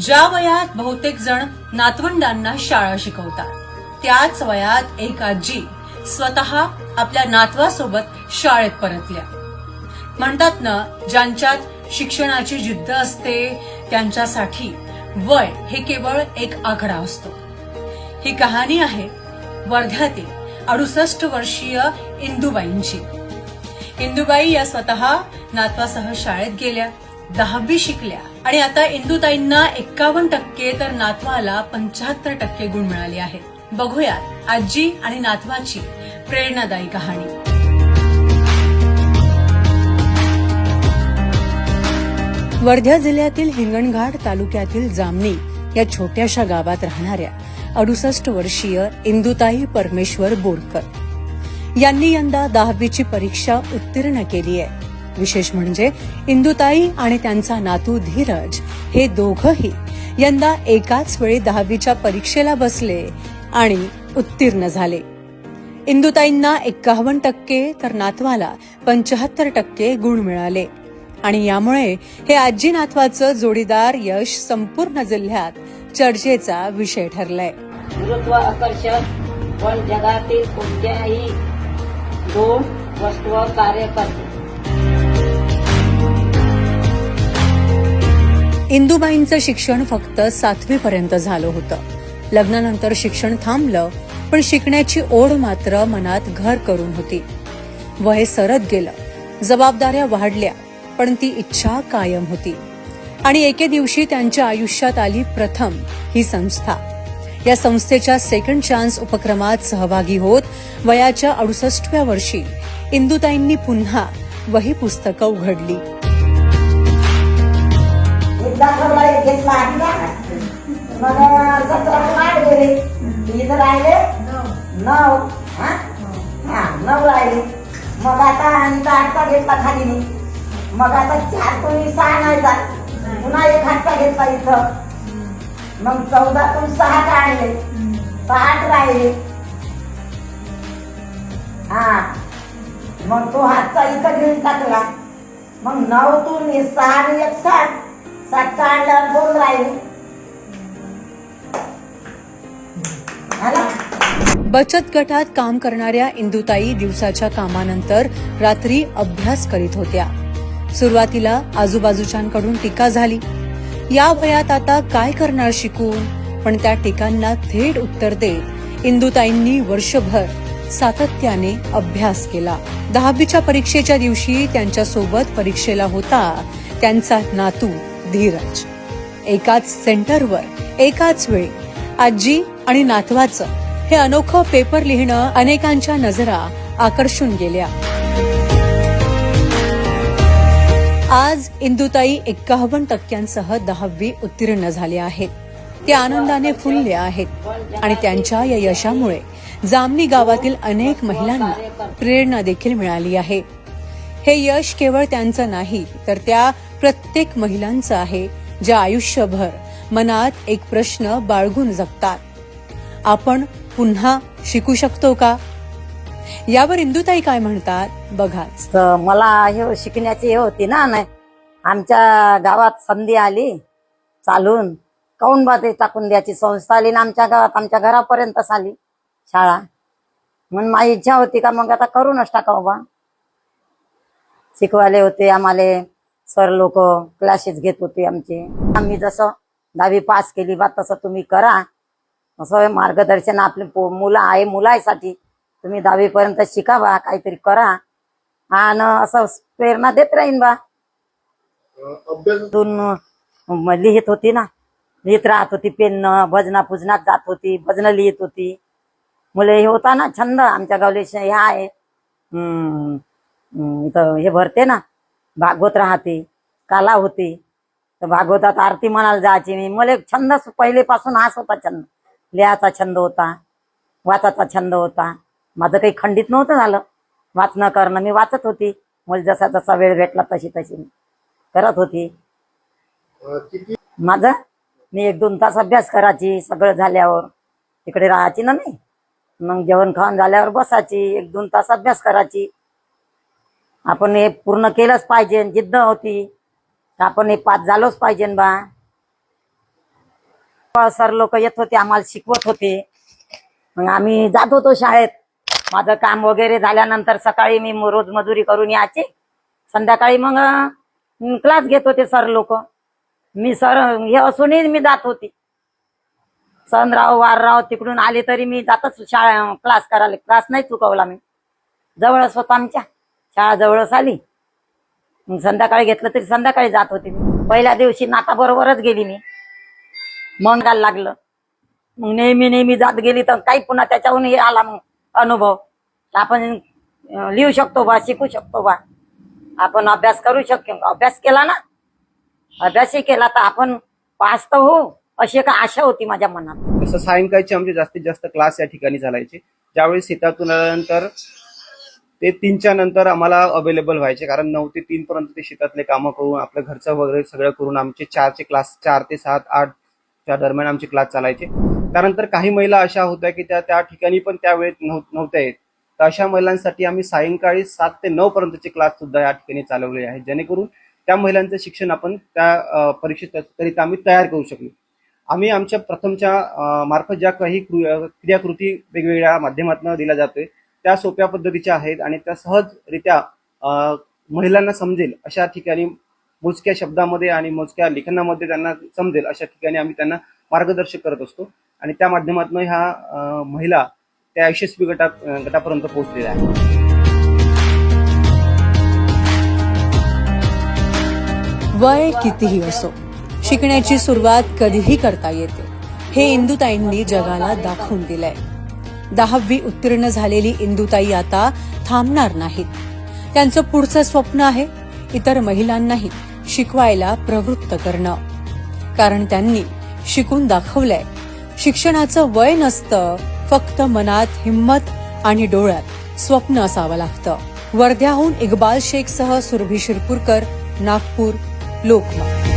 ज्या वयात बहुतेक जण नातवंडांना शाळा शिकवतात, त्याच वयात एक आजी स्वतः आपल्या नातवासोबत शाळेत परतल्या. म्हणतात ना, ज्यांच्यात शिक्षणाची जिद्द असते त्यांच्यासाठी वय हे केवळ एक आकडा असतो. ही कहाणी आहे वर्ध्यातील 68 वर्षीय इंदुबाईंची. इंदुबाई या स्वतः नातवासह शाळेत गेल्या, 10वी शिकल्या आणि आता इंदुताईंना 51% तर नातवाला 75% गुण मिळाले आहेत. बघूयात आजी आणि नातवाची प्रेरणादायी कहाणी. वर्धा जिल्ह्यातील हिंगणघाट तालुक्यातील जामणी या छोट्याशा गावात राहणाऱ्या 68 वर्षीय इंदुताई परमेश्वर बोरकर यांनी यंदा 10वीची परीक्षा उत्तीर्ण केली आहे. विशेष म्हणजे इंदुताई आणि त्यांचा नातू धीरज हे दोघंही यंदा एकाच वेळी 10वीच्या परीक्षेला बसले आणि उत्तीर्ण झाले. इंदुताईंना 51% तर नातवाला 75% गुण मिळाले आणि यामुळे हे आजी नातवाचं जोडीदार यश संपूर्ण जिल्ह्यात चर्चेचा विषय ठरलाय. गुरुत्वाकर्षण बळ जगातील कोणत्याही दोन वस्तूवर कार्य करते. इंदुबाईंचं शिक्षण फक्त 7वी पर्यंत झालं होतं. लग्नानंतर शिक्षण थांबलं, पण शिकण्याची ओढ मात्र मनात घर करून होती. वय सरत गेलं, जबाबदाऱ्या वाढल्या, पण ती इच्छा कायम होती. आणि एके दिवशी त्यांच्या आयुष्यात आली प्रथम ही संस्था. या संस्थेच्या सेकंड चान्स उपक्रमात सहभागी होत वयाच्या 68व्या वर्षी इंदुताईंनी पुन्हा वही पुस्तकं उघडली. मग आता आणि 8चा घेतला खाली मी. मग आता 4 तुम्ही 6 नाही जात, पुन्हा 1 हातचा घेतला इथं. मग 14 6 काढले, 8 राहिले. मग तो हातचा इथं घेऊन टाकला. मग 9 6 आणि 1 7 7 आणल्यावर 2 राहिले. बचत गटात काम करणाऱ्या इंदुताई दिवसाच्या कामानंतर रात्री अभ्यास करीत होत्या. सुरुवातीला आजूबाजूच्यांकडून टीका झाली. या वयात आता काय करणार शिकून, पण त्या टीकांना थेट उत्तर देत इंदुताईंनी वर्षभर सातत्याने अभ्यास केला. 10वीच्या परीक्षेच्या दिवशी त्यांच्यासोबत परीक्षेला होता त्यांचा नातू धीरज. एकाच सेंटरवर एकाच वेळी आजी आणि नातवाचं हे अनोखं पेपर लिहिणं अनेकांच्या नजरा आकर्षून गेल्या. आज इंदुताई 51% 10वी उत्तीर्ण झाल्या आहेत. ते आनंदाने फुलले आहेत आणि त्यांच्या या यशामुळे जामणी गावातील अनेक महिलांना प्रेरणा देखील मिळाली आहे. हे यश केवळ त्यांचं नाही, तर त्या प्रत्येक महिलांचं आहे, ज्या आयुष्यभर मनात एक प्रश्न बाळगून जगतात. आपण पुन्हा शिकू शकतो का? यावर इंदुताई काय म्हणतात बघाच. मला हे शिकण्याची हे होती ना, नाही आमच्या गावात संधी आली चालून, काऊन बा ते टाकून द्यायची संस्था आली ना आमच्या गावात, आमच्या घरापर्यंतच आली शाळा. म्हणून माझी इच्छा होती का मग आता करूनच टाकावं बा. शिकवायला होते आम्हाला सर लोक, क्लासेस घेत होते आमचे. आम्ही जसं 10वी पास केली बा तसं तुम्ही करा, असं मार्गदर्शन आपले मुलं आहे, मुलासाठी तुम्ही 10वी पर्यंत शिकावा, काहीतरी करा आणि असं प्रेरणा देत राहीन बा. लिहित होती ना, लिहित राहत होती पेन, भजना पूजनात जात होती, भजन लिहित होती. मुले हे होता ना छंद आमच्या गावले हे आहे, इथं हे भरते ना भागवत राहते, काला होती, तर भागवतात आरती म्हणायला जायची मी. मला छंद पहिलेपासून हाच होता छंद. लिहायचा छंद होता, वाचायचा छंद होता. माझं काही खंडित नव्हतं झालं वाचणं करणं. मी वाचत होती, मला जसा जसा वेळ भेटला तशी तशी करत होती. माझं मी 1-2 तास अभ्यास करायची. सगळं झाल्यावर तिकडे राहायची ना मी, मग जेवण खाऊन झाल्यावर बसायची, 1-2 तास अभ्यास करायची. आपण हे पूर्ण केलंच पाहिजे, जिद्द होती आपण हे पास झालोच पाहिजे बा. सर लोक येत होते, आम्हाला शिकवत होते. मग आम्ही जात होतो शाळेत. माझं काम वगैरे झाल्यानंतर सकाळी मी रोज मजुरी करून यायचे, संध्याकाळी मग क्लास घेत होते सर लोक. मी सर हे असूनही मी जात होती. सनराव वारराव तिकडून आले तरी मी जातच शाळा क्लास करायला. क्लास नाही चुकवला मी. जवळच होता आमच्या शाळा, जवळच आली. मग संध्याकाळी घेतलं तरी संध्याकाळी जात होते मी. पहिल्या दिवशी नाता बरोबरच गेली मी. मग गायला लागलं. मग नेहमी जात गेली तर काही पुन्हा त्याच्याहून हे आला मग अनुभव. आपण लिहू शकतो बा, शिकू शकतो बा, आपण अभ्यास करू शकतो. अभ्यास केला ना, अभ्यासही केला तर आपण पास तर हो, अशी एक आशा होती माझ्या मनात. तसं सायंकाळचे आमचे जास्तीत जास्त क्लास या ठिकाणी चालायचे. ज्यावेळी शेतातून आल्यानंतर ते 3च्या नंतर आम्हाला अवेलेबल व्हायचे, कारण 9 ते 3 पर्यंत ते शेतातले कामं करून आपलं घरचं वगैरे सगळं करून आमचे 4चे क्लास, 4 ते 7, 8च्या दरम्यान आमचे क्लास चालायचे. त्यानंतर काही महिला अशा होत्या की त्या ठिकाणी पण त्यावेळेत नव्हत्या येत. तर अशा महिलांसाठी आम्ही सायंकाळी 7 ते 9 पर्यंतचे क्लास सुद्धा या ठिकाणी चालवले आहेत, जेणेकरून त्या महिलांचं शिक्षण आपण त्या परीक्षेकरिता आम्ही तयार करू शकलो. आम्ही आमच्या प्रथमच्या मार्फत ज्या काही क्रियाकृती वेगवेगळ्या माध्यमातून दिल्या जातोय त्या सोप्या पद्धतीच्या आहेत आणि त्या सहजरित्या महिलांना समजेल अशा ठिकाणी, मोजक्या शब्दामध्ये आणि मोजक्या लेखनामध्ये त्यांना समजेल अशा ठिकाणी आम्ही त्यांना मार्गदर्शक करत असतो. आणि त्या माध्यमातून ह्या महिला त्या यशस्वी गटापर्यंत पोहोचलेल्या आहेत. वय कितीही असो, शिकण्याची सुरुवात कधीही करता येते, हे इंदुताईंनी जगाला दाखवून दिलंय. 10वी उत्तीर्ण झालेली इंदुताई आता थांबणार नाहीत. त्यांचं पुढचं स्वप्न आहे इतर महिलांनाही शिकवायला प्रवृत्त करणं. कारण त्यांनी शिकून दाखवलंय, शिक्षणाचं वय नसतं, फक्त मनात हिम्मत आणि डोळ्यात स्वप्न असावं लागतं. वर्ध्याहून इक्बाल शेखसह सुरभी शिरपूरकर, नागपूर, लोकमत.